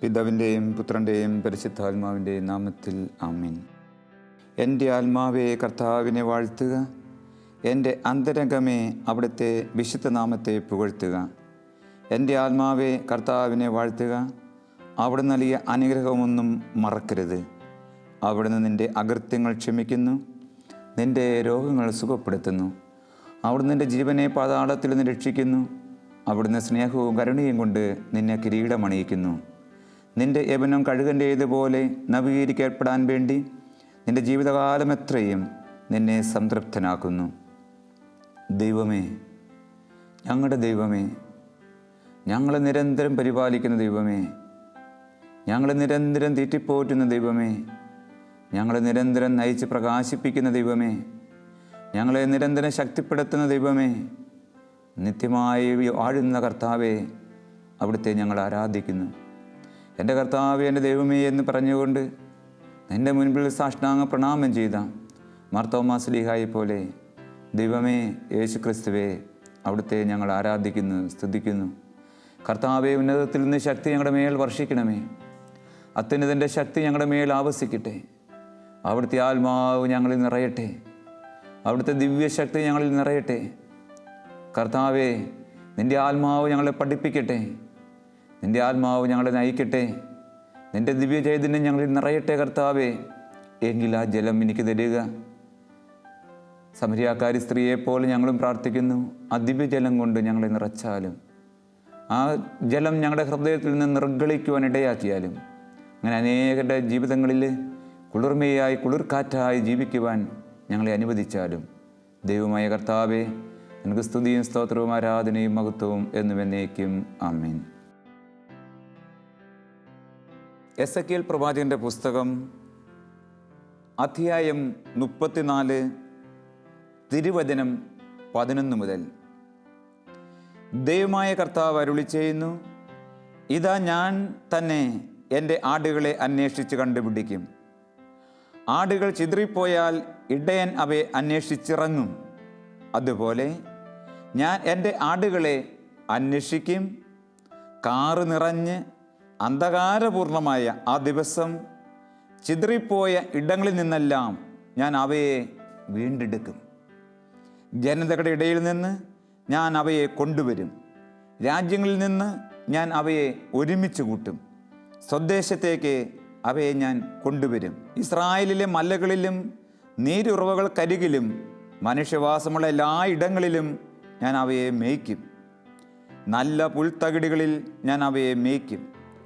പിതാവിൻ്റെയും പുത്രൻ്റെയും പരിശുദ്ധാത്മാവിൻ്റെയും നാമത്തിൽ ആമേൻ. എൻ്റെ ആത്മാവേ കർത്താവിനെ വാഴ്ത്തുക, എൻ്റെ അന്തരംഗമേ അവിടുത്തെ വിശുദ്ധ നാമത്തെ പുകഴ്ത്തുക. എൻ്റെ ആത്മാവേ കർത്താവിനെ വാഴ്ത്തുക, അവിടുന്ന് നൽകിയ അനുഗ്രഹമൊന്നും മറക്കരുത്. അവിടുന്ന് നിൻ്റെ അകൃത്യങ്ങൾ ക്ഷമിക്കുന്നു, നിൻ്റെ രോഗങ്ങൾ സുഖപ്പെടുത്തുന്നു. അവിടുന്ന് നിൻ്റെ ജീവനെ പാതാളത്തിൽ നിന്ന് രക്ഷിക്കുന്നു. അവിടുന്ന് സ്നേഹവും കരുണയും കൊണ്ട് നിന്നെ കിരീടമണിയിക്കുന്നു. നിൻ്റെ യൗവനം കഴുകൻ്റേതുപോലെ നവീകരിക്കപ്പെടാൻ വേണ്ടി നിൻ്റെ ജീവിതകാലം എത്രയും നിന്നെ സംതൃപ്തനാക്കുന്നു. ദൈവമേ, ഞങ്ങളുടെ ദൈവമേ, ഞങ്ങളെ നിരന്തരം പരിപാലിക്കുന്ന ദൈവമേ, ഞങ്ങളെ നിരന്തരം തീറ്റിപ്പോറ്റുന്ന ദൈവമേ, ഞങ്ങളെ നിരന്തരം നയിച്ച് പ്രകാശിപ്പിക്കുന്ന ദൈവമേ, ഞങ്ങളെ നിരന്തരം ശക്തിപ്പെടുത്തുന്ന ദൈവമേ, നിത്യമായി വാഴുന്ന കർത്താവേ, അവിടുത്തെ ഞങ്ങൾ ആരാധിക്കുന്നു. എൻ്റെ കർത്താവേ, എൻ്റെ ദൈവമേ എന്ന് പറഞ്ഞുകൊണ്ട് നിൻ്റെ മുൻപിൽ സാഷ്ടാംഗ പ്രണാമം ചെയ്ത മാർത്തോമാ ശ്ലീഹായെ പോലെ ദൈവമേ യേശു ക്രിസ്തുവേ, അവിടുത്തെ ഞങ്ങൾ ആരാധിക്കുന്നു, സ്തുതിക്കുന്നു. കർത്താവേ, ഉന്നതത്തിൽ നിന്ന് ശക്തി ഞങ്ങളുടെ മേൽ വർഷിക്കണമേ. അത്യുന്നതൻ്റെ ശക്തി ഞങ്ങളുടെ മേൽ ആവസിക്കട്ടെ. അവിടുത്തെ ആത്മാവ് ഞങ്ങളിൽ നിറയട്ടെ. അവിടുത്തെ ദിവ്യശക്തി ഞങ്ങളിൽ നിറയട്ടെ. കർത്താവേ, നിൻ്റെ ആത്മാവ് ഞങ്ങളെ പഠിപ്പിക്കട്ടെ. നിൻ്റെ ആത്മാവ് ഞങ്ങളെ നയിക്കട്ടെ. നിൻ്റെ ദിവ്യ ചൈതന്യം ഞങ്ങളിൽ നിറയട്ടെ കർത്താവേ. എങ്കിൽ ആ ജലം എനിക്ക് തരിക. സമരിയാക്കാരി സ്ത്രീയെപ്പോലെ ഞങ്ങളും പ്രാർത്ഥിക്കുന്നു. ആ ദിവ്യജലം കൊണ്ട് ഞങ്ങളെ നിറച്ചാലും, ആ ജലം ഞങ്ങളുടെ ഹൃദയത്തിൽ നിന്ന് നിർഗളിക്കുവാൻ ഇടയാക്കിയാലും, അങ്ങനെ അനേകരുടെ ജീവിതങ്ങളിൽ കുളിർമയായി കുളിർക്കാറ്റായി ജീവിക്കുവാൻ ഞങ്ങളെ അനുവദിച്ചാലും, ദൈവമായ കർത്താവേ, നിനക്ക് സ്തുതിയും സ്തോത്രവും ആരാധനയും മഹത്വവും എന്നുമെന്നേക്കും ആമേൻ. എസെക്കിയേൽ പ്രവാചകൻ്റെ പുസ്തകം അധ്യായം 34 തിരുവചനം 11 മുതൽ. ദൈവമായ കർത്താവ് അരുളി ചെയ്യുന്നു, ഇതാ ഞാൻ തന്നെ എൻ്റെ ആടുകളെ അന്വേഷിച്ച് കണ്ടുപിടിക്കും. ആടുകൾ ചിതറിപ്പോയാൽ ഇടയൻ അവയെ അന്വേഷിച്ചിറങ്ങും. അതുപോലെ ഞാൻ എൻ്റെ ആടുകളെ അന്വേഷിക്കും. കാറ് നിറഞ്ഞ് അന്ധകാരപൂർണമായ ആ ദിവസം ചിതറിപ്പോയ ഇടങ്ങളിൽ നിന്നെല്ലാം ഞാൻ അവയെ വീണ്ടെടുക്കും. ജനതകളുടെ ഇടയിൽ നിന്ന് ഞാൻ അവയെ കൊണ്ടുവരും. രാജ്യങ്ങളിൽ നിന്ന് ഞാൻ അവയെ ഒരുമിച്ച് കൂട്ടും. സ്വദേശത്തേക്ക് അവയെ ഞാൻ കൊണ്ടുവരും. ഇസ്രായേലിലെ മലകളിലും നീരുറവകൾക്കരികിലും മനുഷ്യവാസമുള്ള എല്ലാ ഇടങ്ങളിലും ഞാൻ അവയെ മേയ്ക്കും. നല്ല പുൽത്തകിടികളിൽ ഞാൻ അവയെ മേയ്ക്കും.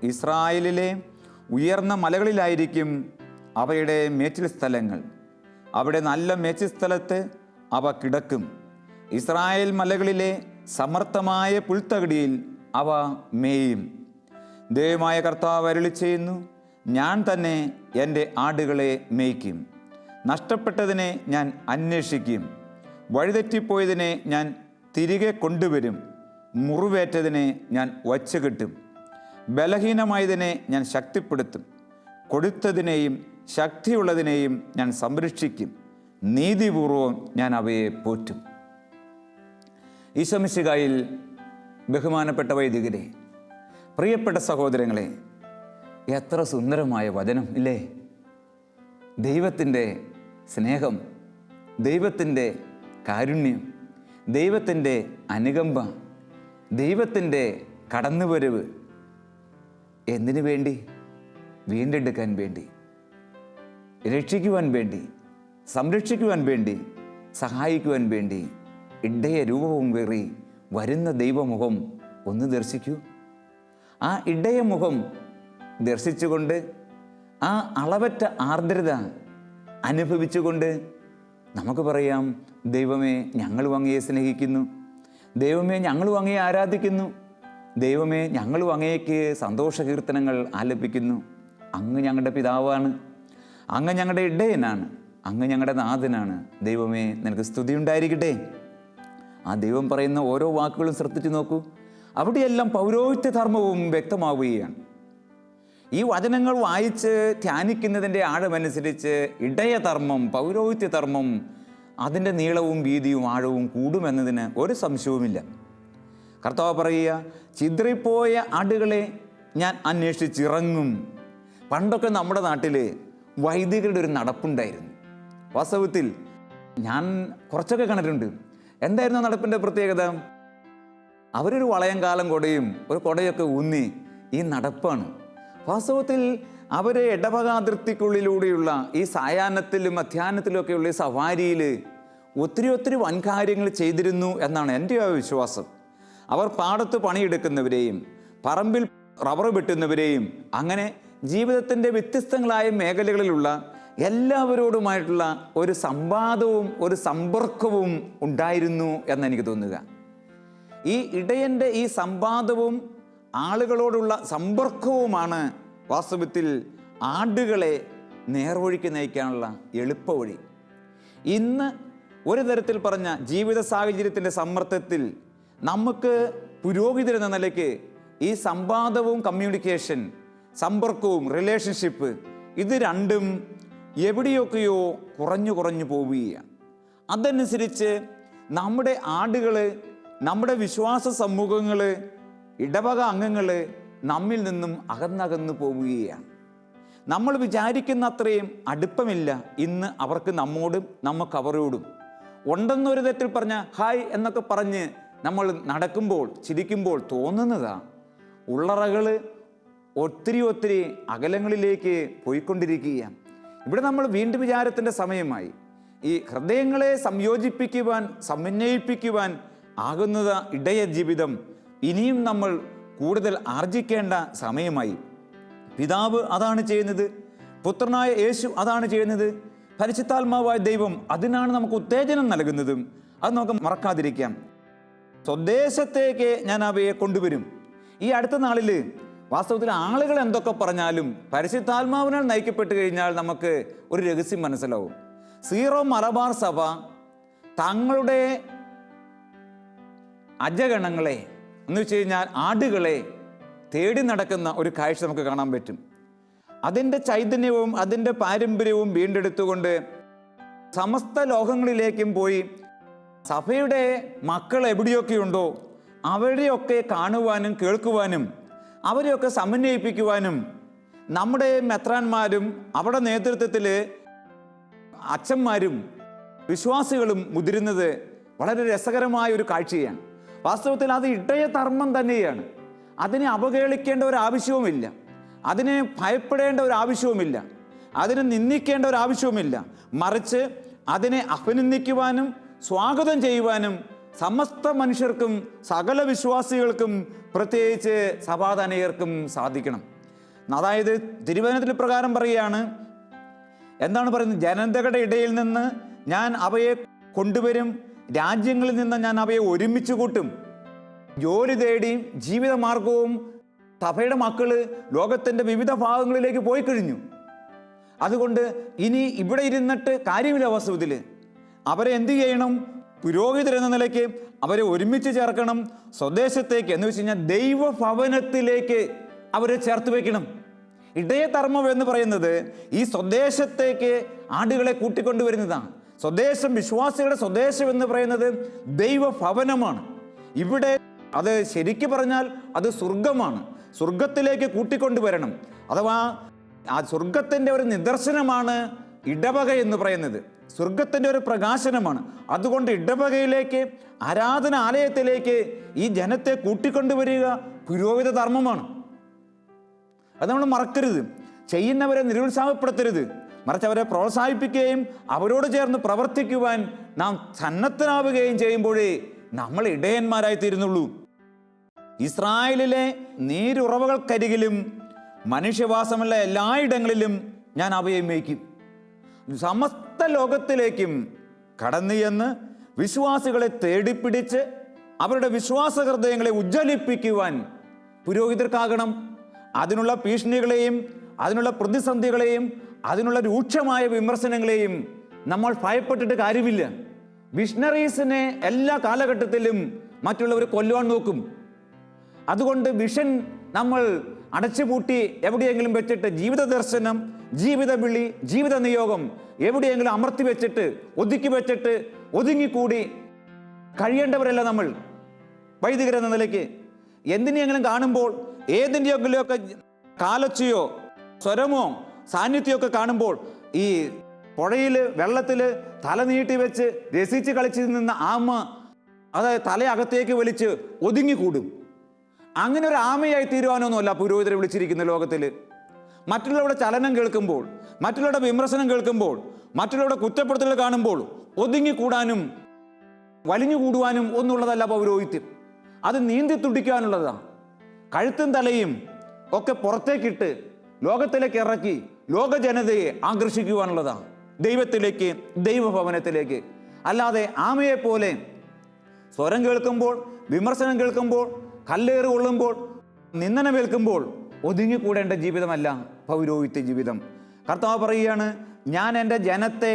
ഇസ്രായേലിലെ ഉയർന്ന മലകളിലായിരിക്കും അവയുടെ മേച്ചിൽ സ്ഥലങ്ങൾ. അവിടെ നല്ല മേച്ചിൽ സ്ഥലത്ത് അവ കിടക്കും. ഇസ്രായേൽ മലകളിലെ സമർത്ഥമായ പുൽത്തകിടിയിൽ അവ മേയും. ദൈവമായ കർത്താവ് അരുളി ചെയ്യുന്നു, ഞാൻ തന്നെ എൻ്റെ ആടുകളെ മേയ്ക്കും. നഷ്ടപ്പെട്ടതിനെ ഞാൻ അന്വേഷിക്കും. വഴിതെറ്റിപ്പോയതിനെ ഞാൻ തിരികെ കൊണ്ടുവരും. മുറിവേറ്റതിനെ ഞാൻ വച്ചുകെട്ടും. ബലഹീനമായതിനെ ഞാൻ ശക്തിപ്പെടുത്തും. കൊടുത്തതിനെയും ശക്തിയുള്ളതിനെയും ഞാൻ സംരക്ഷിക്കും. നീതിപൂർവം ഞാൻ അവയെ പോറ്റും. ഈശോ മിശിഹായിൽ ബഹുമാനപ്പെട്ട വൈദികരെ, പ്രിയപ്പെട്ട സഹോദരങ്ങളെ, എത്ര സുന്ദരമായ വചനം ഇല്ലേ? ദൈവത്തിൻ്റെ സ്നേഹം, ദൈവത്തിൻ്റെ കാരുണ്യം, ദൈവത്തിൻ്റെ അനുകമ്പ, ദൈവത്തിൻ്റെ കടന്നുവരവ്. എന്തിനു വേണ്ടി? വീണ്ടെടുക്കാൻ വേണ്ടി, രക്ഷിക്കുവാൻ വേണ്ടി, സംരക്ഷിക്കുവാൻ വേണ്ടി, സഹായിക്കുവാൻ വേണ്ടി. ഇടയ രൂപവും വേറി വരുന്ന ദൈവമുഖം ഒന്ന് ദർശിക്കൂ. ആ ഇടയമുഖം ദർശിച്ചുകൊണ്ട്, ആ അളവറ്റ ആർദ്രത അനുഭവിച്ചുകൊണ്ട് നമുക്ക് പറയാം, ദൈവമേ, ഞങ്ങളും അങ്ങയെ സ്നേഹിക്കുന്നു. ദൈവമേ, ഞങ്ങളും അങ്ങയെ ആരാധിക്കുന്നു. ദൈവമേ, ഞങ്ങളും അങ്ങേക്ക് സന്തോഷ കീർത്തനങ്ങൾ ആലപിക്കുന്നു. അങ്ങ് ഞങ്ങളുടെ പിതാവാണ്, അങ്ങ് ഞങ്ങളുടെ ഇടയനാണ്, അങ്ങ് ഞങ്ങളുടെ നാഥനാണ്. ദൈവമേ, നിനക്ക് സ്തുതി ഉണ്ടായിരിക്കട്ടെ. ആ ദൈവം പറയുന്ന ഓരോ വാക്കുകളും ശ്രദ്ധിച്ചു നോക്കൂ. അവിടെയെല്ലാം പൗരോഹിത്യ ധർമ്മവും വ്യക്തമാവുകയാണ്. ഈ വചനങ്ങൾ വായിച്ച് ധ്യാനിക്കുന്നതിൻ്റെ ആഴമനുസരിച്ച് ഇടയധർമ്മം, പൗരോഹിത്യധർമ്മം, അതിൻ്റെ നീളവും വീതിയും ആഴവും കൂടുമെന്നതിന് ഒരു സംശയവുമില്ല. കർത്താവ് പറയുക, ചിതറിപ്പോയ ആടുകളെ ഞാൻ അന്വേഷിച്ചിറങ്ങും. പണ്ടൊക്കെ നമ്മുടെ നാട്ടിൽ വൈദികരുടെ ഒരു നടപ്പുണ്ടായിരുന്നു. വാസ്തവത്തിൽ ഞാൻ കുറച്ചൊക്കെ കണ്ടിട്ടുണ്ട്. എന്തായിരുന്നു നടപ്പിൻ്റെ പ്രത്യേകത? അവരൊരു വളയം കാലം കൊടയും ഒരു കൊടയൊക്കെ ഊന്നി ഈ നടപ്പാണ്. വാസ്തവത്തിൽ അവർ ഇടവകാതിർത്തിക്കുള്ളിലൂടെയുള്ള ഈ സായാഹ്നത്തിലും മധ്യാഹ്നത്തിലുമൊക്കെയുള്ള ഈ സവാരിയിൽ ഒത്തിരി വൻകാര്യങ്ങൾ ചെയ്തിരുന്നു എന്നാണ് എൻ്റെ വിശ്വാസം. അവർ പാടത്ത് പണിയെടുക്കുന്നവരെയും പറമ്പിൽ റബ്ബർ വെട്ടുന്നവരെയും അങ്ങനെ ജീവിതത്തിൻ്റെ വ്യത്യസ്തങ്ങളായ മേഖലകളിലുള്ള എല്ലാവരോടുമായിട്ടുള്ള ഒരു സംവാദവും ഒരു സമ്പർക്കവും ഉണ്ടായിരുന്നു എന്നെനിക്ക് തോന്നുക. ഈ ഇടയൻ്റെ ഈ സംവാദവും ആളുകളോടുള്ള സമ്പർക്കവുമാണ് വാസ്തവത്തിൽ ആടുകളെ നേർവഴിക്ക് നയിക്കാനുള്ള എളുപ്പവഴി. ഇന്ന് ഒരു തരത്തിൽ പറഞ്ഞ ജീവിത സാഹചര്യത്തിൻ്റെ സമ്മർദ്ദത്തിൽ നമുക്ക് പുരോഹിതരെന്ന നിലയ്ക്ക് ഈ സംവാദവും കമ്മ്യൂണിക്കേഷൻ, സമ്പർക്കവും റിലേഷൻഷിപ്പ്, ഇത് രണ്ടും എവിടെയൊക്കെയോ കുറഞ്ഞു പോവുകയാണ്. അതനുസരിച്ച് നമ്മുടെ ആടുകൾ, നമ്മുടെ വിശ്വാസ സമൂഹങ്ങൾ, ഇടവക അംഗങ്ങൾ നമ്മിൽ നിന്നും അകന്നകന്നു പോവുകയാണ്. നമ്മൾ വിചാരിക്കുന്ന അത്രയും അടുപ്പമില്ല ഇന്ന് അവർക്ക് നമ്മോടും നമുക്ക് അവരോടും. ഉണ്ടെന്നൊരു തെറ്റിൽ പറഞ്ഞ ഹായ് എന്നൊക്കെ പറഞ്ഞ് നമ്മൾ നടക്കുമ്പോൾ ചിരിക്കുമ്പോൾ തോന്നുന്നതാ ഉള്ളറകൾ ഒത്തിരി അകലങ്ങളിലേക്ക് പോയിക്കൊണ്ടിരിക്കുകയാണ്. ഇവിടെ നമ്മൾ വീണ്ടും വിചാരത്തിൻ്റെ സമയമായി. ഈ ഹൃദയങ്ങളെ സംയോജിപ്പിക്കുവാൻ, സമന്വയിപ്പിക്കുവാൻ ആകുന്നത് ഇടയ ജീവിതം ഇനിയും നമ്മൾ കൂടുതൽ ആർജിക്കേണ്ട സമയമായി. പിതാവ് അതാണ് ചെയ്യുന്നത്, പുത്രനായ യേശു അതാണ് ചെയ്യുന്നത്, പരിശുദ്ധാത്മാവായ ദൈവം അതിനാണ് നമുക്ക് ഉത്തേജനം നൽകുന്നതും. അത് നമുക്ക് മറക്കാതിരിക്കാം. സ്വദേശത്തേക്ക് ഞാൻ അവയെ കൊണ്ടുവരും. ഈ അടുത്ത നാളിൽ വാസ്തവത്തിൽ ആളുകൾ എന്തൊക്കെ പറഞ്ഞാലും പരിശുദ്ധാത്മാവിനാൽ നയിക്കപ്പെട്ട് കഴിഞ്ഞാൽ നമുക്ക് ഒരു രഹസ്യം മനസ്സിലാവും. സീറോ മലബാർ സഭ തങ്ങളുടെ അജഗണങ്ങളെ എന്ന് വെച്ച് കഴിഞ്ഞാൽ ആടുകളെ തേടി നടക്കുന്ന ഒരു കാഴ്ച നമുക്ക് കാണാൻ പറ്റും. അതിൻ്റെ ചൈതന്യവും അതിൻ്റെ പാരമ്പര്യവും വീണ്ടെടുത്തുകൊണ്ട് സമസ്ത ലോകങ്ങളിലേക്കും പോയി സഭയുടെ മക്കൾ എവിടെയൊക്കെയുണ്ടോ അവരെയൊക്കെ കാണുവാനും കേൾക്കുവാനും അവരെയൊക്കെ സമന്വയിപ്പിക്കുവാനും നമ്മുടെ മെത്രാന്മാരും അവിടെ നേതൃത്വത്തിൽ അച്ഛന്മാരും വിശ്വാസികളും മുതിരുന്നത് വളരെ രസകരമായ ഒരു കാഴ്ചയാണ്. വാസ്തവത്തിൽ അത് ഇടയധർമ്മം തന്നെയാണ്. അതിനെ അവഹേളിക്കേണ്ട ഒരു ആവശ്യവുമില്ല, അതിനെ ഭയപ്പെടേണ്ട ഒരു ആവശ്യവുമില്ല, അതിനെ നിന്ദിക്കേണ്ട ഒരു ആവശ്യവുമില്ല. മറിച്ച് അതിനെ അഭിനന്ദിക്കുവാനും സ്വാഗതം ചെയ്യുവാനും സമസ്ത മനുഷ്യർക്കും സകല വിശ്വാസികൾക്കും പ്രത്യേകിച്ച് സഭാധനികർക്കും സാധിക്കണം. അതായത് തിരുവചനത്തിൽ പ്രകാരം പറയുകയാണ്, എന്താണ് പറയുന്നത്? ജനതകളുടെ ഇടയിൽ നിന്ന് ഞാൻ അവയെ കൊണ്ടുവരും, രാജ്യങ്ങളിൽ നിന്ന് ഞാൻ അവയെ ഒരുമിച്ച് കൂട്ടും. ജോലി തേടി ജീവിതമാർഗവും സഭയുടെ മക്കള് ലോകത്തിൻ്റെ വിവിധ ഭാഗങ്ങളിലേക്ക് പോയി കഴിഞ്ഞു. അതുകൊണ്ട് ഇനി ഇവിടെ ഇരുന്നിട്ട് കാര്യമില്ല. വാസ്തവത്തിൽ അവരെ എന്ത് ചെയ്യണം? പുരോഹിതരെന്ന നിലയ്ക്ക് അവരെ ഒരുമിച്ച് ചേർക്കണം. സ്വദേശത്തേക്ക് എന്ന് വെച്ച് കഴിഞ്ഞാൽ ദൈവഭവനത്തിലേക്ക് അവരെ ചേർത്ത് വയ്ക്കണം. ഇടയധർമ്മം എന്ന് പറയുന്നത് ഈ സ്വദേശത്തേക്ക് ആടുകളെ കൂട്ടിക്കൊണ്ടുവരുന്നതാണ്. സ്വദേശം, വിശ്വാസികളുടെ സ്വദേശം എന്ന് പറയുന്നത് ദൈവഭവനമാണ്. ഇവിടെ അത് ശരിക്കു പറഞ്ഞാൽ അത് സ്വർഗമാണ്. സ്വർഗത്തിലേക്ക് കൂട്ടിക്കൊണ്ടുവരണം. അഥവാ ആ സ്വർഗത്തിൻ്റെ ഒരു നിദർശനമാണ് ഇടവക എന്ന് പറയുന്നത്. സ്വർഗത്തിൻ്റെ ഒരു പ്രകാശനമാണ്. അതുകൊണ്ട് ഇടവകയിലേക്ക്, ആരാധനാലയത്തിലേക്ക് ഈ ജനത്തെ കൂട്ടിക്കൊണ്ടുവരിക പുരോഹിത ധർമ്മമാണ്. അത് നമ്മൾ മറക്കരുത്. ചെയ്യുന്നവരെ നിരുത്സാഹപ്പെടുത്തരുത്. മറിച്ച് അവരെ പ്രോത്സാഹിപ്പിക്കുകയും അവരോട് ചേർന്ന് പ്രവർത്തിക്കുവാൻ നാം സന്നദ്ധനാവുകയും ചെയ്യുമ്പോഴേ നമ്മൾ ഇടയന്മാരായി തീരുന്നുള്ളൂ. ഇസ്രായേലിലെ നീരുറവകൾക്കരികിലും മനുഷ്യവാസമുള്ള എല്ലായിടങ്ങളിലും ഞാൻ അവയെ മേയ്ക്കും. സമസ്ത ലോകത്തിലേക്കും കടന്നു ചെന്ന് വിശ്വാസികളെ തേടിപ്പിടിച്ച് അവരുടെ വിശ്വാസ ഹൃദയങ്ങളെ ഉജ്ജ്വലിപ്പിക്കുവാൻ പുരോഹിതർക്കാകണം. അതിനുള്ള ഭീഷണികളെയും അതിനുള്ള പ്രതിസന്ധികളെയും അതിനുള്ള രൂക്ഷമായ വിമർശനങ്ങളെയും നമ്മൾ ഭയപ്പെട്ടിട്ട് കാര്യമില്ല. വിഷണറീസിനെ എല്ലാ കാലഘട്ടത്തിലും മറ്റുള്ളവർ കൊല്ലുവാൻ നോക്കും. അതുകൊണ്ട് വിഷൻ നമ്മൾ അടച്ചുപൂട്ടി എവിടെയെങ്കിലും വെച്ചിട്ട് ജീവിത ദർശനം, ജീവിത വിളി, ജീവിത നിയോഗം എവിടെയെങ്കിലും അമർത്തി വെച്ചിട്ട് ഒതുക്കി വെച്ചിട്ട് ഒതുങ്ങിക്കൂടി കഴിയേണ്ടവരല്ല നമ്മൾ വൈദികരെന്ന നിലയ്ക്ക്. എന്തിനെങ്കിലും കാണുമ്പോൾ ഏതിൻ്റെയൊക്കെ കാലൊച്ചയോ സ്വരമോ സാന്നിധ്യമൊക്കെ കാണുമ്പോൾ ഈ പുഴയിൽ വെള്ളത്തിൽ തല നീട്ടി വെച്ച് രസിച്ച് കളിച്ച് നിന്ന ആമ അതായത് തല അകത്തേക്ക് വലിച്ച് ഒതുങ്ങിക്കൂടും. അങ്ങനെ ഒരു ആമയായി തീരുവാനൊന്നുമല്ല പുരോഹിതരെ വിളിച്ചിരിക്കുന്ന ലോകത്തിൽ. മറ്റുള്ളവരുടെ ചലനം കേൾക്കുമ്പോൾ, മറ്റുള്ളവരുടെ വിമർശനം കേൾക്കുമ്പോൾ, മറ്റുള്ളവരുടെ കുറ്റപ്പെടുത്തൽ കാണുമ്പോൾ ഒതുങ്ങിക്കൂടാനും വലിഞ്ഞുകൂടുവാനും ഒന്നുള്ളതല്ല പൗരോഹിത്യം. അത് നീന്തി തുടിക്കാനുള്ളതാണ്. കഴുത്തും തലയും ഒക്കെ പുറത്തേക്കിട്ട് ലോകത്തിലേക്ക് ഇറക്കി ലോക ജനതയെ ആകർഷിക്കുവാനുള്ളതാണ്, ദൈവത്തിലേക്ക്, ദൈവഭവനത്തിലേക്ക്. അല്ലാതെ ആമയെപ്പോലെ സ്വരം കേൾക്കുമ്പോൾ, വിമർശനം കേൾക്കുമ്പോൾ, കല്ലേറ് കൊള്ളുമ്പോൾ, നിന്ദനമേൽക്കുമ്പോൾ ഒതുങ്ങിക്കൂടേണ്ട ജീവിതമല്ല പൗരോഹിത്യ ജീവിതം. കർത്താവ് പറയുകയാണ്, ഞാൻ എൻ്റെ ജനത്തെ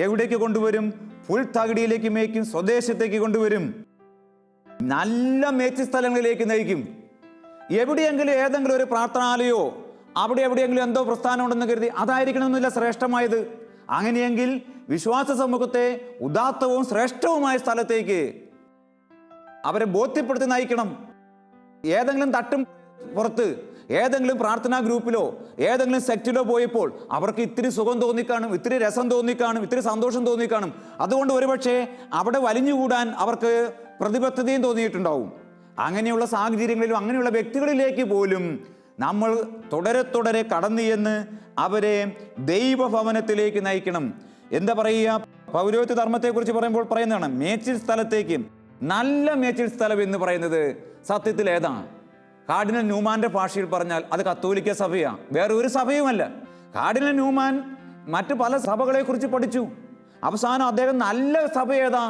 എവിടേക്ക് കൊണ്ടുവരും? പുൽത്തകിടിയിലേക്ക് മേയ്ക്കും, സ്വദേശത്തേക്ക് കൊണ്ടുവരും, നല്ല മേച്ച് സ്ഥലങ്ങളിലേക്ക് നയിക്കും. എവിടെയെങ്കിലും ഏതെങ്കിലും ഒരു പ്രാർത്ഥനാലയോ അവിടെ എവിടെയെങ്കിലും എന്തോ പ്രസ്ഥാനം ഉണ്ടെന്ന് കരുതി അതായിരിക്കണമെന്നില്ല ശ്രേഷ്ഠമായത്. അങ്ങനെയെങ്കിൽ വിശ്വാസ സമൂഹത്തെ ഉദാത്തവും ശ്രേഷ്ഠവുമായ സ്ഥലത്തേക്ക് അവരെ ബോധ്യപ്പെടുത്തി നയിക്കണം. ഏതെങ്കിലും തട്ടും പുറത്ത് ഏതെങ്കിലും പ്രാർത്ഥനാ ഗ്രൂപ്പിലോ ഏതെങ്കിലും സെക്റ്റിലോ പോയപ്പോൾ അവർക്ക് ഇത്തിരി സുഖം തോന്നിക്കാണും, ഇത്തിരി രസം തോന്നിക്കാണും, ഇത്തിരി സന്തോഷം തോന്നിക്കാണും. അതുകൊണ്ട് ഒരുപക്ഷെ അവിടെ വലിഞ്ഞുകൂടാൻ അവർക്ക് പ്രതിബദ്ധതയും തോന്നിയിട്ടുണ്ടാവും. അങ്ങനെയുള്ള സാഹചര്യങ്ങളിലും അങ്ങനെയുള്ള വ്യക്തികളിലേക്ക് പോലും നമ്മൾ തുടരെ കടന്നു ചെന്ന് അവരെ ദൈവഭവനത്തിലേക്ക് നയിക്കണം. എന്താ പറയുക? പൗരോഹിത്യ ധർമ്മത്തെക്കുറിച്ച് പറയുമ്പോൾ പറയുന്നതാണ് മേച്ചിൽ സ്ഥലത്തേക്ക്. നല്ല മേച്ചിൽ സ്ഥലം എന്ന് പറയുന്നത് സത്യത്തിൽ ഏതാണ്? കാർഡിനൽ ന്യൂമാന്റെ ഭാഷയിൽ പറഞ്ഞാൽ അത് കത്തോലിക്ക സഭയാണ്, വേറെ ഒരു സഭയുമല്ല. കാർഡിനൽ ന്യൂമാൻ മറ്റു പല സഭകളെ കുറിച്ച് പഠിച്ചു. അവസാനം അദ്ദേഹം നല്ല സഭ ഏതാ,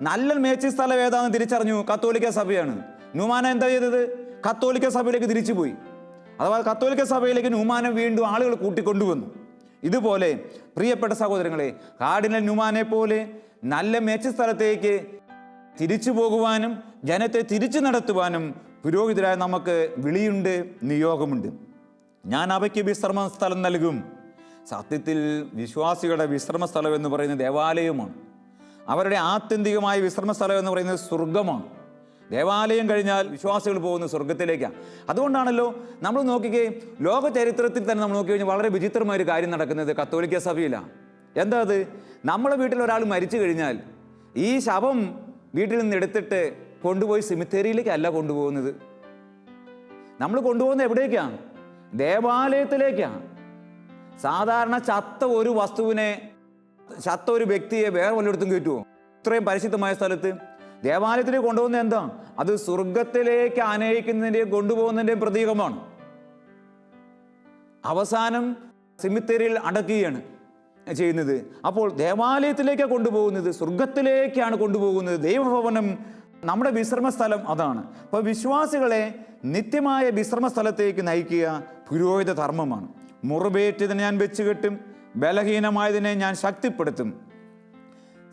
നല്ല മേച്ചിൽ സ്ഥലം ഏതാന്ന് തിരിച്ചറിഞ്ഞു, കത്തോലിക്ക സഭയാണ്. ന്യൂമാനെ എന്താ ചെയ്തത്? കത്തോലിക്ക സഭയിലേക്ക് തിരിച്ചുപോയി. അഥവാ കത്തോലിക്ക സഭയിലേക്ക് ന്യൂമാനെ വീണ്ടും ആളുകൾ കൂട്ടിക്കൊണ്ടുവന്നു. ഇതുപോലെ പ്രിയപ്പെട്ട സഹോദരങ്ങളെ, കാർഡിനൽ ന്യൂമാനെ പോലെ നല്ല മേച്ചിൽ സ്ഥലത്തേക്ക് തിരിച്ചു പോകുവാനും ജനത്തെ തിരിച്ചു നടത്തുവാനും പുരോഹിതരായ നമുക്ക് വിളിയുണ്ട്, നിയോഗമുണ്ട്. ഞാൻ അവയ്ക്ക് വിശ്രമ സ്ഥലം നൽകും. സത്യത്തിൽ വിശ്വാസികളുടെ വിശ്രമ സ്ഥലം എന്ന് പറയുന്നത് ദേവാലയമാണ്. അവരുടെ ആത്യന്തികമായ വിശ്രമ സ്ഥലം എന്ന് പറയുന്നത് സ്വർഗമാണ്. ദേവാലയം കഴിഞ്ഞാൽ വിശ്വാസികൾ പോകുന്ന സ്വർഗത്തിലേക്കാണ്. അതുകൊണ്ടാണല്ലോ നമ്മൾ നോക്കിക്കേ, ലോക ചരിത്രത്തിൽ തന്നെ നമ്മൾ നോക്കി കഴിഞ്ഞാൽ വളരെ വിചിത്രമായ ഒരു കാര്യം നടക്കുന്നത് കത്തോലിക്ക സഭയിലാണ്. എന്താ അത്? നമ്മളെ വീട്ടിൽ ഒരാൾ മരിച്ചു കഴിഞ്ഞാൽ ഈ ശവം വീട്ടിൽ നിന്ന് എടുത്തിട്ട് കൊണ്ടുപോയി സിമിത്തേരിയിലേക്കല്ല കൊണ്ടുപോകുന്നത്. നമ്മൾ കൊണ്ടുപോകുന്നത് എവിടേക്കാണ്? ദേവാലയത്തിലേക്കാണ്. സാധാരണ ചത്ത ഒരു വസ്തുവിനെ, ചത്ത ഒരു വ്യക്തിയെ വേറെ വല്ലയിടത്തും കയറ്റുമോ? ഇത്രയും പരിശുദ്ധമായ സ്ഥലത്ത് ദേവാലയത്തിലേക്ക് കൊണ്ടുപോകുന്നത് എന്താ? അത് സ്വർഗത്തിലേക്ക് ആനയിക്കുന്നതിൻ്റെയും കൊണ്ടുപോകുന്നതിൻ്റെയും പ്രതീകമാണ്. അവസാനം സിമിത്തേരിയിൽ അടക്കുകയാണ് ചെയ്യുന്നത്. അപ്പോൾ ദേവാലയത്തിലേക്കാണ് കൊണ്ടുപോകുന്നത്, സ്വർഗത്തിലേക്കാണ് കൊണ്ടുപോകുന്നത്. ദൈവഭവനം നമ്മുടെ വിശ്രമ സ്ഥലം അതാണ്. അപ്പോൾ വിശ്വാസികളെ നിത്യമായ വിശ്രമ സ്ഥലത്തേക്ക് നയിക്കുക പുരോഹിത ധർമ്മമാണ്. മുറിവേറ്റതിനെ ഞാൻ വെച്ചുകെട്ടും, ബലഹീനമായതിനെ ഞാൻ ശക്തിപ്പെടുത്തും.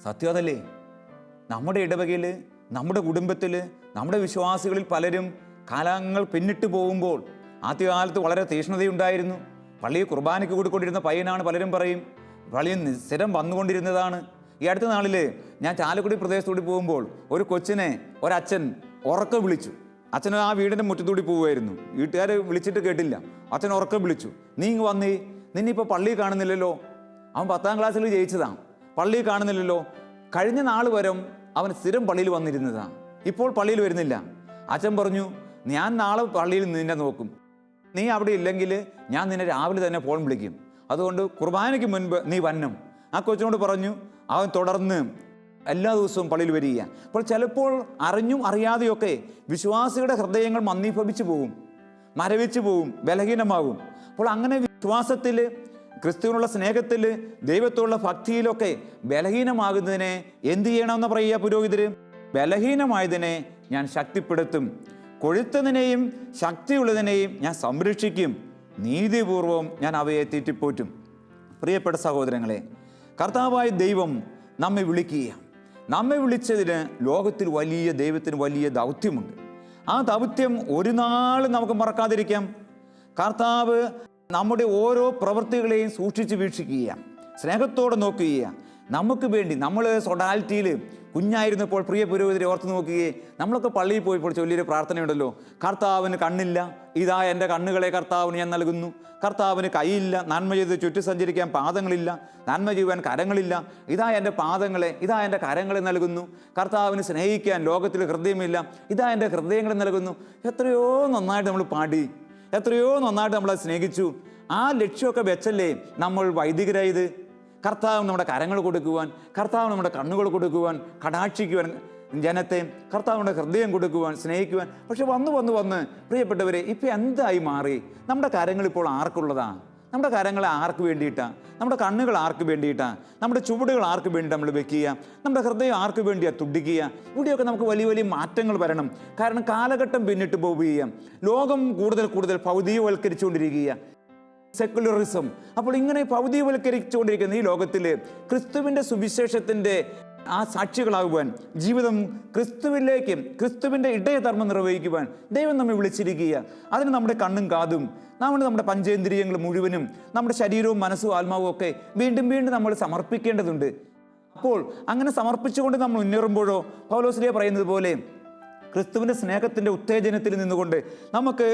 സത്യം അതല്ലേ? നമ്മുടെ ഇടവകയിൽ, നമ്മുടെ കുടുംബത്തിൽ, നമ്മുടെ വിശ്വാസികളിൽ പലരും കാലങ്ങൾ പിന്നിട്ട് പോകുമ്പോൾ ആദ്യകാലത്ത് വളരെ തീക്ഷ്ണതയുണ്ടായിരുന്നു. പള്ളിയിൽ കുർബാനയ്ക്ക് കൂടിക്കൊണ്ടിരുന്ന പയ്യനാണ് പലരും പറയും. പള്ളിയിൽ സ്ഥിരം വന്നുകൊണ്ടിരുന്നതാണ്. ഈ അടുത്ത നാളിൽ ഞാൻ ചാലക്കുടി പ്രദേശത്തൂടി പോകുമ്പോൾ ഒരു കൊച്ചിനെ ഒരച്ഛൻ ഉറക്കെ വിളിച്ചു. അച്ഛൻ ആ വീടിൻ്റെ മുറ്റത്തൂടി പോവുമായിരുന്നു. വീട്ടുകാർ വിളിച്ചിട്ട് കേട്ടില്ല. അച്ഛൻ ഉറക്കെ വിളിച്ചു, നീ ഇങ്ങ് വന്നേ, നിന്നിപ്പോൾ പള്ളിയിൽ കാണുന്നില്ലല്ലോ. അവൻ 10ാം ക്ലാസ്സിൽ ജയിച്ചതാണ്, പള്ളിയിൽ കാണുന്നില്ലല്ലോ. കഴിഞ്ഞ നാൾ വരെ അവൻ സ്ഥിരം പള്ളിയിൽ വന്നിരുന്നതാണ്, ഇപ്പോൾ പള്ളിയിൽ വരുന്നില്ല. അച്ഛൻ പറഞ്ഞു, ഞാൻ നാളെ പള്ളിയിൽ നിന്നെ നോക്കും, നീ അവിടെ ഇല്ലെങ്കിൽ ഞാൻ നിന്നെ രാവിലെ തന്നെ ഫോൺ വിളിക്കും, അതുകൊണ്ട് കുർബാനയ്ക്ക് മുൻപ് നീ വന്നം. ആ കൊച്ചിനോട് പറഞ്ഞു. അവൻ തുടർന്ന് എല്ലാ ദിവസവും പള്ളിയിൽ വരിക. അപ്പോൾ ചിലപ്പോൾ അറിഞ്ഞും അറിയാതെയൊക്കെ വിശ്വാസികളുടെ ഹൃദയങ്ങൾ മന്ദീഭവിച്ചു പോവും, മരവിച്ചു പോവും, ബലഹീനമാകും. അപ്പോൾ അങ്ങനെ വിശ്വാസത്തിൽ, ക്രിസ്തുവിനുള്ള സ്നേഹത്തിൽ, ദൈവത്തോടുള്ള ഭക്തിയിലൊക്കെ ബലഹീനമാകുന്നതിനെ എന്ത് ചെയ്യണമെന്ന് പറയുക പുരോഹിതർ? ബലഹീനമായതിനെ ഞാൻ ശക്തിപ്പെടുത്തും, കൊഴുത്തതിനെയും ശക്തിയുള്ളതിനെയും ഞാൻ സംരക്ഷിക്കും, നീതിപൂർവം ഞാൻ അവയെ തീറ്റിപ്പോറ്റും. പ്രിയപ്പെട്ട സഹോദരങ്ങളെ, കർത്താവായ ദൈവം നമ്മെ വിളിക്കുക. നമ്മെ വിളിച്ചതിന് ലോകത്തിൽ ദൈവത്തിന് വലിയ ദൗത്യമുണ്ട്. ആ ദൗത്യം ഒരു നാൾ നമുക്ക് മറക്കാതിരിക്കാം. കർത്താവ് നമ്മുടെ ഓരോ പ്രവൃത്തികളെയും സൂക്ഷിച്ച് വീക്ഷിക്കുക, സ്നേഹത്തോടെ നോക്കുക. നമുക്ക് വേണ്ടി നമ്മൾ സൊഡാലിറ്റിയിൽ കുഞ്ഞായിരുന്നപ്പോൾ പ്രിയ പുരോഹിതരെ ഓർത്ത് നോക്കുകയെ, നമ്മളൊക്കെ പള്ളിയിൽ പോയപ്പോൾ ചൊല്ലിയൊരു പ്രാർത്ഥനയുണ്ടല്ലോ, കർത്താവിന് കണ്ണില്ല, ഇതാ എൻ്റെ കണ്ണുകളെ കർത്താവിന് ഞാൻ നൽകുന്നു. കർത്താവിന് കൈയില്ല, നന്മ ചെയ്ത് ചുറ്റി സഞ്ചരിക്കാൻ പാദങ്ങളില്ല, നന്മ ചെയ്യുവാൻ കരങ്ങളില്ല, ഇതാ എൻ്റെ പാദങ്ങളെ, ഇതാ എൻ്റെ കരങ്ങളെ നൽകുന്നു. കർത്താവിന് സ്നേഹിക്കാൻ ലോകത്തിൽ ഹൃദയമില്ല, ഇതാ എൻ്റെ ഹൃദയങ്ങളെ നൽകുന്നു. എത്രയോ നന്നായിട്ട് നമ്മൾ പാടി, എത്രയോ നന്നായിട്ട് നമ്മളെ സ്നേഹിച്ചു. ആ ലക്ഷ്യമൊക്കെ വെച്ചല്ലേ നമ്മൾ വൈദികരായത്. കർത്താവ് നമ്മുടെ കരങ്ങൾ കൊടുക്കുവാൻ, കർത്താവ് നമ്മുടെ കണ്ണുകൾ കൊടുക്കുവാൻ, കടാക്ഷിക്കുവാൻ ജനത്തെ, കർത്താവിൻ്റെ ഹൃദയം കൊടുക്കുവാൻ, സ്നേഹിക്കുവാൻ. പക്ഷെ വന്ന് പ്രിയപ്പെട്ടവരെ, ഇപ്പം എന്തായി മാറി? നമ്മുടെ കരങ്ങൾ ഇപ്പോൾ ആർക്കുള്ളതാണ്? നമ്മുടെ കരങ്ങളെ ആർക്ക് വേണ്ടിയിട്ടാണ്? നമ്മുടെ കണ്ണുകൾ ആർക്ക് വേണ്ടിയിട്ടാണ്? നമ്മുടെ ചുവടുകൾ ആർക്ക് വേണ്ടി നമ്മൾ വെക്കുക? നമ്മുടെ ഹൃദയം ആർക്ക് വേണ്ടിയാണ് തുടിക്കുക? ഇവിടെയൊക്കെ നമുക്ക് വലിയ വലിയ മാറ്റങ്ങൾ വരണം. കാരണം കാലഘട്ടം പിന്നിട്ട് പോവുകയാണ്. ലോകം കൂടുതൽ ഭൗതികവൽക്കരിച്ചുകൊണ്ടിരിക്കുക, സെക്കുലറിസം. അപ്പോൾ ഇങ്ങനെ ഭൗതികവൽക്കരിച്ചുകൊണ്ടിരിക്കുന്ന ഈ ലോകത്തിൽ ക്രിസ്തുവിൻ്റെ സുവിശേഷത്തിൻ്റെ ആ സാക്ഷികളാകുവാൻ, ജീവിതം ക്രിസ്തുവിലേക്ക്, ക്രിസ്തുവിൻ്റെ ഇടയധർമ്മം നിർവഹിക്കുവാൻ ദൈവം നമ്മെ വിളിച്ചിരിക്കുക. അതിന് നമ്മുടെ കണ്ണും കാതും, നമ്മുടെ പഞ്ചേന്ദ്രിയങ്ങൾ മുഴുവനും, നമ്മുടെ ശരീരവും മനസ്സും ആത്മാവും ഒക്കെ വീണ്ടും നമ്മൾ സമർപ്പിക്കേണ്ടതുണ്ട്. അപ്പോൾ അങ്ങനെ സമർപ്പിച്ചുകൊണ്ട് നമ്മൾ മുന്നേറുമ്പോഴോ പൗലോസ്ലീഹ പറയുന്നത് പോലെ ക്രിസ്തുവിൻ്റെ സ്നേഹത്തിൻ്റെ ഉത്തേജനത്തിൽ നിന്നുകൊണ്ട് നമുക്ക്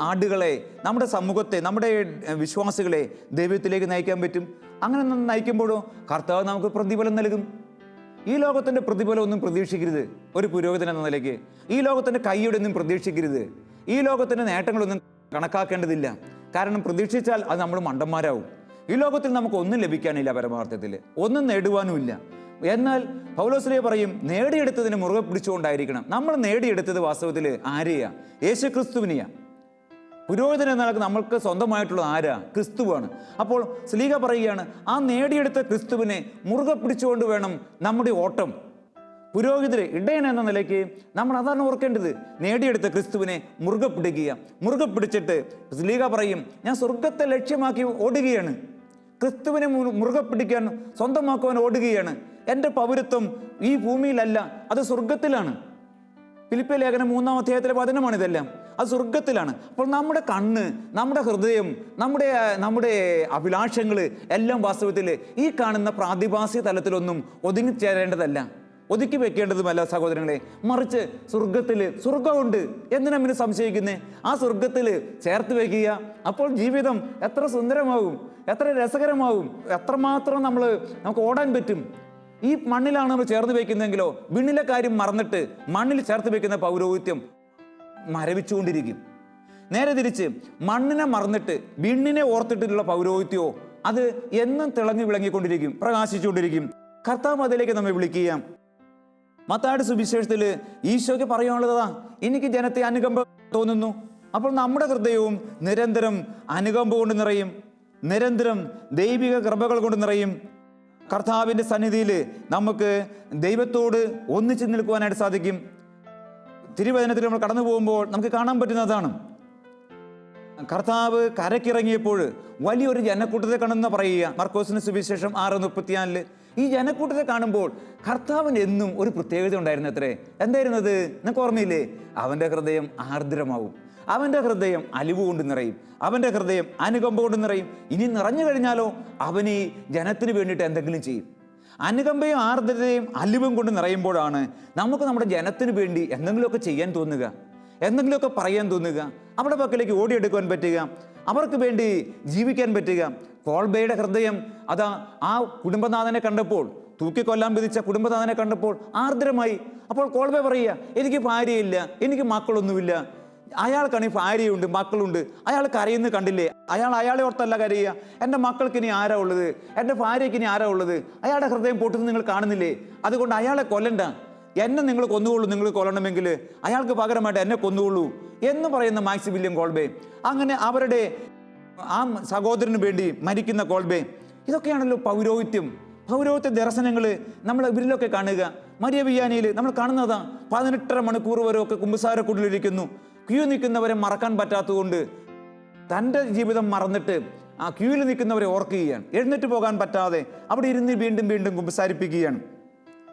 ആടുകളെ, നമ്മുടെ സമൂഹത്തെ, നമ്മുടെ വിശ്വാസികളെ ദൈവത്തിലേക്ക് നയിക്കാൻ പറ്റും. അങ്ങനെ നയിക്കുമ്പോഴോ കർത്താവ് നമുക്ക് പ്രതിഫലം നൽകും. ഈ ലോകത്തിൻ്റെ പ്രതിഫലം ഒന്നും പ്രതീക്ഷിക്കരുത് ഒരു പുരോഹിതൻ എന്ന നിലയ്ക്ക്. ഈ ലോകത്തിൻ്റെ കൈയുടെ ഒന്നും പ്രതീക്ഷിക്കരുത്. ഈ ലോകത്തിൻ്റെ നേട്ടങ്ങളൊന്നും കണക്കാക്കേണ്ടതില്ല. കാരണം പ്രതീക്ഷിച്ചാൽ അത് നമ്മൾ മണ്ടന്മാരാവും. ഈ ലോകത്തിൽ നമുക്ക് ഒന്നും ലഭിക്കാനില്ല, പരമാർത്ഥത്തിൽ ഒന്നും നേടുവാനുമില്ല. എന്നാൽ പൗലോസ്ലീഹ പറയും, നേടിയെടുത്തതിന് മുറുകെ പിടിച്ചുകൊണ്ടായിരിക്കണം. നമ്മൾ നേടിയെടുത്തത് വാസ്തവത്തിൽ ആരെയാ? യേശു ക്രിസ്തുവിനെയാ. പുരോഹിതൻ എന്ന നിലക്ക് നമ്മൾക്ക് സ്വന്തമായിട്ടുള്ള ആരാ? ക്രിസ്തുവാണ്. അപ്പോൾ സ്ലീഹ പറയുകയാണ്, ആ നേടിയെടുത്ത ക്രിസ്തുവിനെ മുറുകെ പിടിച്ചുകൊണ്ട് വേണം നമ്മുടെ ഓട്ടം. പുരോഹിതരെ, ഇടയൻ എന്ന നിലയ്ക്ക് നമ്മൾ അതാണ് ഓർക്കേണ്ടത്. നേടിയെടുത്ത ക്രിസ്തുവിനെ മുറുകെ പിടിക്കുക. മുറുകെ പിടിച്ചിട്ട് സ്ലീഹ പറയും, ഞാൻ സ്വർഗത്തെ ലക്ഷ്യമാക്കി ഓടുകയാണ്. ക്രിസ്തുവിനെ മുറുകെ പിടിക്കാൻ, സ്വന്തമാക്കുവാൻ ഓടുകയാണ്. എൻ്റെ പൗരത്വം ഈ ഭൂമിയിലല്ല, അത് സ്വർഗത്തിലാണ്. ഫിലിപ്പിയ ലേഖനം 3-ാം അധ്യായത്തിലെ വചനമാണ് ഇതെല്ലാം. അത് സ്വർഗത്തിലാണ്. അപ്പോൾ നമ്മുടെ കണ്ണ്, നമ്മുടെ ഹൃദയം, നമ്മുടെ അഭിലാഷങ്ങൾ എല്ലാം വാസ്തവത്തിൽ ഈ കാണുന്ന പ്രാതിഭാസിക തലത്തിലൊന്നും ഒതുങ്ങിച്ചേരേണ്ടതല്ല, ഒതുക്കി വെക്കേണ്ടതുമല്ല സഹോദരങ്ങളെ. മറിച്ച് സ്വർഗമുണ്ട്. എന്തിനാ പിന്നെ സംശയിക്കുന്നേ? ആ സ്വർഗത്തിൽ ചേർത്ത് വയ്ക്കുക. അപ്പോൾ ജീവിതം എത്ര സുന്ദരമാകും, എത്ര രസകരമാകും, എത്രമാത്രം നമുക്ക് ഓടാൻ പറ്റും. ഈ മണ്ണിലാണ് നമ്മൾ ചേർത്ത് വയ്ക്കുന്നതെങ്കിലോ വിണ്ണിലെ കാര്യം മറന്നിട്ട് മണ്ണിൽ ചേർത്ത് വയ്ക്കുന്ന പൗരോഹിത്യം മരവിച്ചുകൊണ്ടിരിക്കും. നേരെ തിരിച്ച് മണ്ണിനെ മറന്നിട്ട് വിണ്ണിനെ ഓർത്തിട്ടുള്ള പൗരോഹിത്യമോ അത് എന്നും തിളങ്ങി വിളങ്ങിക്കൊണ്ടിരിക്കും, പ്രകാശിച്ചുകൊണ്ടിരിക്കും. കർത്താവ് അതിലേക്ക് നമ്മെ വിളിക്കുക. മത്തായിയുടെ സുവിശേഷത്തിൽ ഈശോയ്ക്ക് പറയാനുള്ളതാ, എനിക്ക് ജനത്തെ അനുകമ്പ തോന്നുന്നു. അപ്പോൾ നമ്മുടെ ഹൃദയവും നിരന്തരം അനുകമ്പ കൊണ്ട് നിറയും, നിരന്തരം ദൈവിക കൃപകൾ കൊണ്ട് നിറയും. കർത്താവിൻ്റെ സന്നിധിയിൽ നമുക്ക് ദൈവത്തോട് ഒന്നിച്ച് നിൽക്കുവാനായിട്ട് സാധിക്കും. തിരുവചനത്തിൽ നമ്മൾ കടന്നു പോകുമ്പോൾ നമുക്ക് കാണാൻ പറ്റുന്നതാണ്, കർത്താവ് കരക്കിറങ്ങിയപ്പോൾ വലിയൊരു ജനക്കൂട്ടത്തെ കാണുന്ന പറയുക. മർക്കോസിന് സുവിശേഷം 6:34. ഈ ജനക്കൂട്ടത്തെ കാണുമ്പോൾ കർത്താവിന് എന്നും ഒരു പ്രത്യേകത ഉണ്ടായിരുന്നു. അത്രേ, എന്തായിരുന്നത്? നിങ്ങൾക്ക് ഓർമ്മയില്ലേ? അവൻ്റെ ഹൃദയം ആർദ്രമാവും, അവൻ്റെ ഹൃദയം അലിവ് കൊണ്ട് നിറയും, അവൻ്റെ ഹൃദയം അനുകമ്പ കൊണ്ട് നിറയും. ഇനി നിറഞ്ഞു കഴിഞ്ഞാലോ അവൻ ഈ ജനത്തിന് വേണ്ടിയിട്ട് എന്തെങ്കിലും ചെയ്യും. അനുകമ്പയും ആർദ്രതയും അലിവും കൊണ്ട് നിറയുമ്പോഴാണ് നമുക്ക് നമ്മുടെ ജനത്തിന് വേണ്ടി എന്തെങ്കിലുമൊക്കെ ചെയ്യാൻ തോന്നുക, എന്തെങ്കിലുമൊക്കെ പറയാൻ തോന്നുക, അവരുടെ പക്കലേക്ക് ഓടിയെടുക്കുവാൻ പറ്റുക, അവർക്ക് വേണ്ടി ജീവിക്കാൻ പറ്റുക. കോൾബയുടെ ഹൃദയം അതാ ആ കുടുംബനാഥനെ കണ്ടപ്പോൾ, തൂക്കിക്കൊല്ലാൻ വിധിച്ച കുടുംബനാഥനെ കണ്ടപ്പോൾ ആർദ്രമായി. അപ്പോൾ കോൾബെ പറയുക, എനിക്ക് ഭാര്യയില്ല, എനിക്ക് മക്കളൊന്നുമില്ല. അയാൾക്കാണെങ്കിൽ ഭാര്യയുണ്ട്, മക്കളുണ്ട്. അയാൾ കരയുന്നത് കണ്ടില്ലേ? അയാളെ ഓർത്തല്ല കരയുക. എൻ്റെ മക്കൾക്ക് ഇനി ആരാ ഉള്ളത്? എൻ്റെ ഭാര്യയ്ക്ക് ഇനി ആരാ ഉള്ളത്? അയാളുടെ ഹൃദയം പൊട്ടുന്നത് നിങ്ങൾ കാണുന്നില്ലേ? അതുകൊണ്ട് അയാളെ കൊല്ലണ്ട, എന്നെ നിങ്ങൾ കൊന്നുകൊള്ളൂ. നിങ്ങൾ കൊല്ലണമെങ്കിൽ അയാൾക്ക് പകരമായിട്ട് എന്നെ കൊന്നുകൊള്ളൂ എന്ന് പറയുന്ന മാക്സിമിലിയൻ കോൾബെ. അങ്ങനെ അവരുടെ ആ സഹോദരന് വേണ്ടി മരിക്കുന്ന കോൾബെ. ഇതൊക്കെയാണല്ലോ പൗരോഹിത്യം. പൗരോഹിത്യ ദർശനങ്ങൾ നമ്മൾ ഇവരിലൊക്കെ കാണുക. മരിയ വിയാനിയിൽ നമ്മൾ കാണുന്നതാണ്. 18.5 മണിക്കൂർ വരെ ഒക്കെ കുമ്പസാരക്കുള്ളിലിരിക്കുന്നു. ക്യൂ നിൽക്കുന്നവരെ മറക്കാൻ പറ്റാത്തതുകൊണ്ട് തൻ്റെ ജീവിതം മറന്നിട്ട് ആ ക്യൂവിൽ നിൽക്കുന്നവരെ ഓർക്കുകയാണ്. എഴുന്നേറ്റ് പോകാൻ പറ്റാതെ അവിടെ ഇരുന്ന് വീണ്ടും കുമ്പസാരിപ്പിക്കുകയാണ്.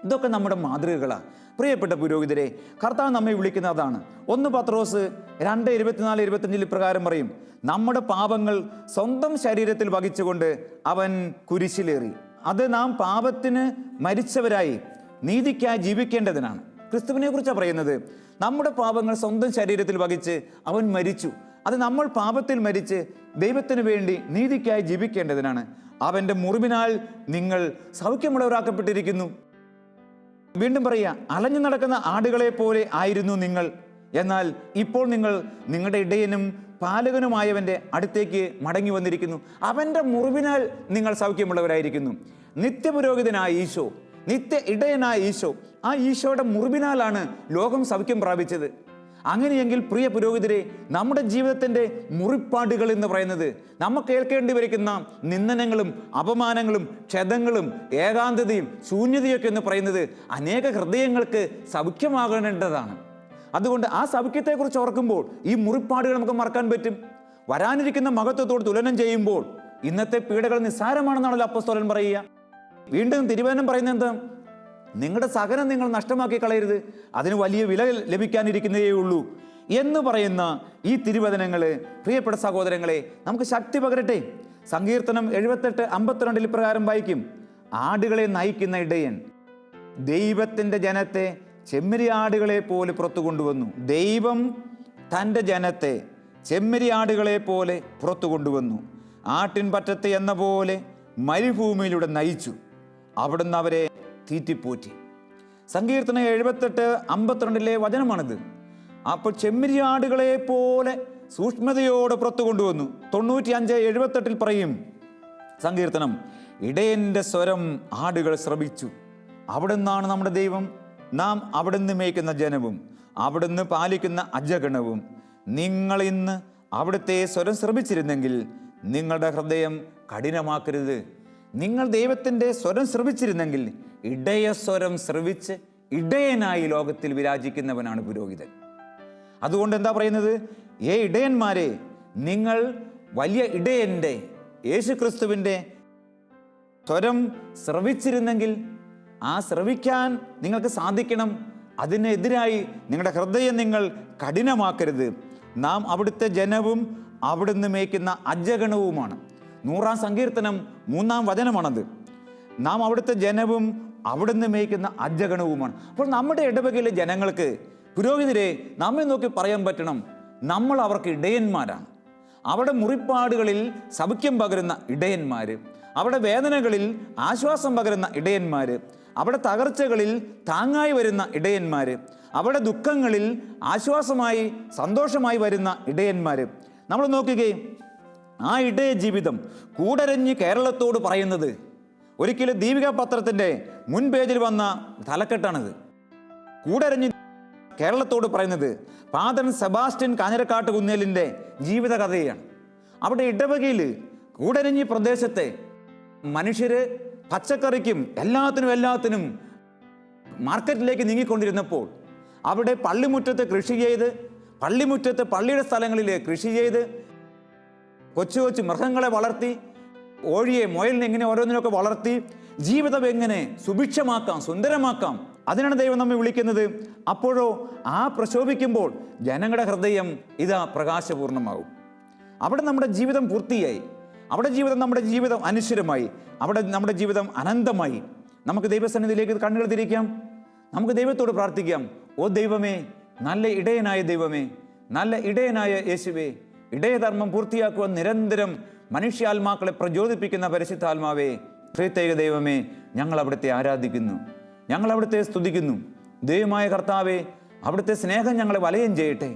ഇതൊക്കെ നമ്മുടെ മാതൃകകളാണ്. പ്രിയപ്പെട്ട പുരോഹിതരെ, കർത്താവ് നമ്മെ വിളിക്കുന്ന അതാണ്. 1 പത്രോസ് 2:24-25 ഇപ്രകാരം പറയും, നമ്മുടെ പാപങ്ങൾ സ്വന്തം ശരീരത്തിൽ വഹിച്ചുകൊണ്ട് അവൻ കുരിശിലേറി. അത് നാം പാപത്തിന് മരിച്ചവരായി നീതിക്കായി ജീവിക്കേണ്ടതിനാണ്. ക്രിസ്തുവിനെ കുറിച്ചാണ് പറയുന്നത്. നമ്മുടെ പാപങ്ങൾ സ്വന്തം ശരീരത്തിൽ വഹിച്ച് അവൻ മരിച്ചു. അത് നമ്മൾ പാപത്തിൽ മരിച്ച് ദൈവത്തിന് വേണ്ടി നീതിക്കായി ജീവിക്കേണ്ടതിനാണ്. അവൻ്റെ മുറിവിനാൽ നിങ്ങൾ സൗഖ്യമുള്ളവരാക്കപ്പെട്ടിരിക്കുന്നു. വീണ്ടും പറയുക, അലഞ്ഞു നടക്കുന്ന ആടുകളെ പോലെ ആയിരുന്നു നിങ്ങൾ, എന്നാൽ ഇപ്പോൾ നിങ്ങൾ നിങ്ങളുടെ ഇടയനും പാലകനുമായവൻ്റെ അടുത്തേക്ക് മടങ്ങി വന്നിരിക്കുന്നു. അവൻ്റെ മുറിവിനാൽ നിങ്ങൾ സൗഖ്യമുള്ളവരായിരിക്കുന്നു. നിത്യപുരോഹിതനായ ഈശോ, നിത്യ ഇടയനായ ഈശോ, ആ ഈശോയുടെ മുറിവിനാലാണ് ലോകം സൗഖ്യം പ്രാപിച്ചത്. അങ്ങനെയെങ്കിൽ പ്രിയ പുരോഹിതരെ, നമ്മുടെ ജീവിതത്തിൻ്റെ മുറിപ്പാടുകൾ എന്ന് പറയുന്നത്, നമ്മൾ കേൾക്കേണ്ടി വരിക്കുന്ന നിന്ദനങ്ങളും അപമാനങ്ങളും ക്ഷതങ്ങളും ഏകാന്തതയും ശൂന്യതയൊക്കെ എന്ന് പറയുന്നത് അനേക ഹൃദയങ്ങൾക്ക് സൗഖ്യമാകേണ്ടതാണ്. അതുകൊണ്ട് ആ സൗഖ്യത്തെക്കുറിച്ച് ഓർക്കുമ്പോൾ ഈ മുറിപ്പാടുകൾ നമുക്ക് മറക്കാൻ പറ്റും. വരാനിരിക്കുന്ന മഹത്വത്തോട് തുലനം ചെയ്യുമ്പോൾ ഇന്നത്തെ പീഡകൾ നിസ്സാരമാണെന്നാണല്ലോ അപ്പോസ്തലൻ പറയുക. വീണ്ടും തിരുവചനം പറയുന്നത് എന്താ? നിങ്ങളുടെ സഹനം നിങ്ങൾ നഷ്ടമാക്കി കളയരുത്, അതിന് വലിയ വില ലഭിക്കാനിരിക്കുന്നതേ ഉള്ളൂ എന്ന് പറയുന്ന ഈ തിരുവചനങ്ങൾ പ്രിയപ്പെട്ട സഹോദരങ്ങളെ നമുക്ക് ശക്തി പകരട്ടെ. സങ്കീർത്തനം 78:52 ഇപ്രകാരം വായിക്കും: ആടുകളെ നയിക്കുന്ന ഇടയൻ ദൈവത്തിൻ്റെ ജനത്തെ ചെമ്മരിയാടുകളെ പോലെ പുറത്തു കൊണ്ടുവന്നു. ദൈവം തൻ്റെ ജനത്തെ ചെമ്മരിയാടുകളെ പോലെ പുറത്തു കൊണ്ടുവന്നു. ആട്ടിൻപറ്റത്തെ എന്ന പോലെ മരുഭൂമിയിലൂടെ നയിച്ചു. അവിടുന്ന് അവരെ തീറ്റിപ്പോറ്റി. സങ്കീർത്തനം 78:52 വചനമാണിത്. അപ്പോൾ ചെമ്മരിയാടുകളെ പോലെ സൂക്ഷ്മതയോടെ പുറത്തു കൊണ്ടുവന്നു. 95:78 പറയും സങ്കീർത്തനം: ഇടയൻ്റെ സ്വരം ആടുകൾ ശ്രവിച്ചു. അവിടുന്നാണ് നമ്മുടെ ദൈവം, നാം അവിടുന്ന് മേയ്ക്കുന്ന ജനവും അവിടുന്ന് പാലിക്കുന്ന അജഗണവും. നിങ്ങൾ ഇന്ന് അവിടുത്തെ സ്വരം ശ്രവിച്ചിരുന്നെങ്കിൽ നിങ്ങളുടെ ഹൃദയം കഠിനമാക്കരുത്. നിങ്ങൾ ദൈവത്തിൻ്റെ സ്വരം ശ്രവിച്ചിരുന്നെങ്കിൽ, ഇടയസ്വരം ശ്രവിച്ച് ഇടയനായി ലോകത്തിൽ വിരാജിക്കുന്നവനാണ് പുരോഹിതൻ. അതുകൊണ്ട് എന്താ പറയുന്നത്? ഇടയന്മാരെ, നിങ്ങൾ വലിയ ഇടയൻ്റെ യേശുക്രിസ്തുവിൻ്റെ സ്വരം ശ്രവിച്ചിരുന്നെങ്കിൽ, ആ ശ്രവിക്കാൻ നിങ്ങൾക്ക് സാധിക്കണം. അതിനെതിരായി നിങ്ങളുടെ ഹൃദയം നിങ്ങൾ കഠിനമാക്കരുത്. നാം അവിടുത്തെ ജനവും അവിടുന്ന് മേയ്ക്കുന്ന അജഗണവുമാണ്. 100-ാം സങ്കീർത്തനം 3-ാം വചനമാണത്. നാം അവിടുത്തെ ജനവും അവിടുന്ന് മേയ്ക്കുന്ന അജഗണവുമാണ്. അപ്പോൾ നമ്മുടെ ഇടവകയിലെ ജനങ്ങൾക്ക്, പുരോഹിതരെ, നമ്മെ നോക്കി പറയാൻ പറ്റണം, നമ്മൾ അവർക്ക് ഇടയന്മാരാണ്. അവിടെ മുറിപ്പാടുകളിൽ സൗഖ്യം പകരുന്ന ഇടയന്മാർ, അവിടെ വേദനകളിൽ ആശ്വാസം പകരുന്ന ഇടയന്മാർ, അവിടെ തകർച്ചകളിൽ താങ്ങായി വരുന്ന ഇടയന്മാർ, അവിടെ ദുഃഖങ്ങളിൽ ആശ്വാസമായി സന്തോഷമായി വരുന്ന ഇടയന്മാർ. നമ്മൾ നോക്കുകയും ആ ഇടയ ജീവിതം കൂടരഞ്ഞ് കേരളത്തോട് പറയുന്നത് ഒരിക്കലും ദീപിക പത്രത്തിൻ്റെ മുൻ പേജിൽ വന്ന തലക്കെട്ടാണിത്. കൂടരഞ്ഞ് കേരളത്തോട് പറയുന്നത് ഫാദർ സെബാസ്റ്റ്യൻ കാഞ്ഞിരക്കാട്ട് കുന്നേലിൻ്റെ ജീവിത കഥയാണ്. അവിടെ ഇടവകയിൽ കൂടരഞ്ഞി പ്രദേശത്തെ മനുഷ്യർ പച്ചക്കറിക്കും എല്ലാത്തിനും മാർക്കറ്റിലേക്ക് നീങ്ങിക്കൊണ്ടിരുന്നപ്പോൾ അവിടെ പള്ളിമുറ്റത്ത് കൃഷി ചെയ്ത്, പള്ളിയുടെ സ്ഥലങ്ങളിൽ കൃഷി ചെയ്ത് കൊച്ചു കൊച്ചു മൃഗങ്ങളെ വളർത്തി, കോഴിയെ മുയലിനെ ഇങ്ങനെ ഓരോന്നിനൊക്കെ വളർത്തി ജീവിതം എങ്ങനെ സുഭിക്ഷമാക്കാം, സുന്ദരമാക്കാം, അതിനാണ് ദൈവം നമ്മെ വിളിക്കുന്നത്. അപ്പോഴോ ആ പ്രശോഭിക്കുമ്പോൾ ജനങ്ങളുടെ ഹൃദയം ഇതാ പ്രകാശപൂർണമാകും. അവിടെ നമ്മുടെ ജീവിതം പൂർത്തിയായി, അവിടെ നമ്മുടെ ജീവിതം അനശ്വരമായി, അവിടെ നമ്മുടെ ജീവിതം അനന്തമായി. നമുക്ക് ദൈവസന്നിധിയിലേക്ക് കണ്ണുകൾ തിരിക്കാം, നമുക്ക് ദൈവത്തോട് പ്രാർത്ഥിക്കാം. ഓ ദൈവമേ, നല്ല ഇടയനായ ദൈവമേ, നല്ല ഇടയനായ യേശുവേ, ഇടയധർമ്മം പൂർത്തിയാക്കുവാൻ നിരന്തരം മനുഷ്യാത്മാക്കളെ പ്രചോദിപ്പിക്കുന്ന പരിശുദ്ധാത്മാവേ, പ്രത്യേക ദൈവമേ, ഞങ്ങൾ അവിടുത്തെ ആരാധിക്കുന്നു, ഞങ്ങൾ അവിടുത്തെ സ്തുതിക്കുന്നു. ദൈവമായ കർത്താവേ, അവിടുത്തെ സ്നേഹം ഞങ്ങളെ വലയം ചെയ്യട്ടെ.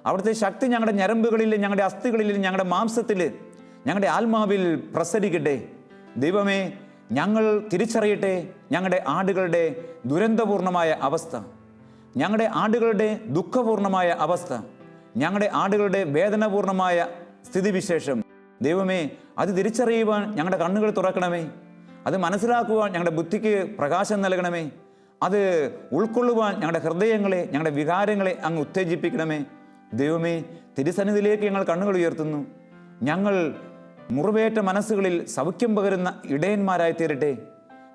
അവിടുത്തെ ശക്തി ഞങ്ങളുടെ ഞരമ്പുകളിൽ, ഞങ്ങളുടെ അസ്ഥികളിൽ, ഞങ്ങളുടെ മാംസത്തിൽ, ഞങ്ങളുടെ ആത്മാവിൽ പ്രസരിക്കട്ടെ. ദൈവമേ, ഞങ്ങൾ തിരിച്ചറിയട്ടെ ഞങ്ങളുടെ ആടുകളുടെ ദുരന്തപൂർണമായ അവസ്ഥ, ഞങ്ങളുടെ ആടുകളുടെ ദുഃഖപൂർണമായ അവസ്ഥ, ഞങ്ങളുടെ ആടുകളുടെ വേദനപൂർണമായ സ്ഥിതിവിശേഷം. ദൈവമേ, അത് തിരിച്ചറിയുവാൻ ഞങ്ങളുടെ കണ്ണുകൾ തുറക്കണമേ. അത് മനസ്സിലാക്കുവാൻ ഞങ്ങളുടെ ബുദ്ധിക്ക് പ്രകാശം നൽകണമേ. അത് ഉൾക്കൊള്ളുവാൻ ഞങ്ങളുടെ ഹൃദയങ്ങളെ, ഞങ്ങളുടെ വികാരങ്ങളെ അങ്ങ് ഉത്തേജിപ്പിക്കണമേ. ദൈവമേ, തിരുസന്നിധിയിലേക്ക് ഞങ്ങൾ കണ്ണുകൾ ഉയർത്തുന്നു. ഞങ്ങൾ മുറിവേറ്റ മനസ്സുകളിൽ സൗഖ്യം പകരുന്ന ഇടയന്മാരായി തീരട്ടെ.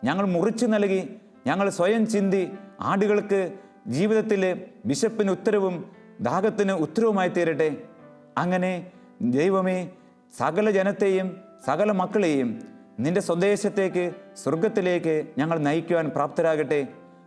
ഞങ്ങൾ മുറിച്ചു നൽകി, ഞങ്ങൾ സ്വയം ചിന്തി ആടുകൾക്ക് ജീവിതത്തിൽ വിശപ്പിന് ഉത്തരവും ദാഹത്തിന് ഉത്തരവുമായി തീരട്ടെ. അങ്ങനെ ദൈവമേ, സകല ജനത്തെയും സകല മക്കളെയും നിന്റെ സ്വദേശത്തേക്ക്, സ്വർഗത്തിലേക്ക് ഞങ്ങൾ നയിക്കുവാൻ പ്രാപ്തരാകട്ടെ.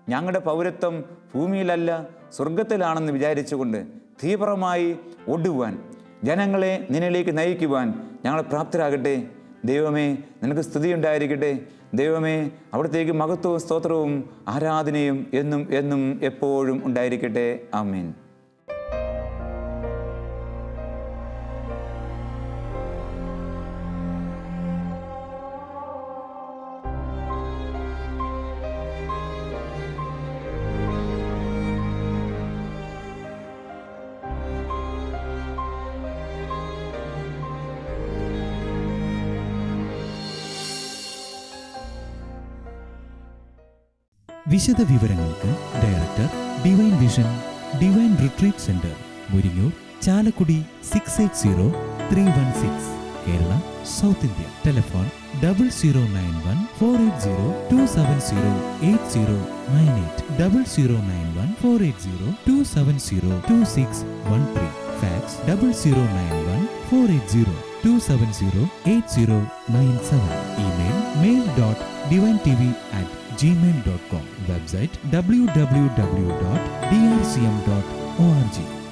ഞങ്ങളുടെ പൗരത്വം ഭൂമിയിലല്ല സ്വർഗത്തിലാണെന്ന് വിചാരിച്ചുകൊണ്ട് തീവ്രമായി ഓടുവാൻ, ജനങ്ങളെ നിന്നിലേക്ക് നയിക്കുവാൻ ഞങ്ങൾ പ്രാപ്തരാകട്ടെ. ദൈവമേ, നിനക്ക് സ്തുതിയുണ്ടായിരിക്കട്ടെ. ദൈവമേ, അവിടത്തേക്ക് മഹത്വവും സ്തോത്രവും ആരാധനയും എന്നും എന്നും എപ്പോഴും ഉണ്ടായിരിക്കട്ടെ. ആമേൻ. വിശദ വിവരങ്ങൾക്ക് director, divine vision, divine retreat centre, Muringoor, Chalakudy 680316, Kerala, south India. Telephone 0091 480 270 8098, 0091 480 270 2613. Fax 0091 480 270 8097. Email mail.divintv@gmail.com. Website www.drcm.org.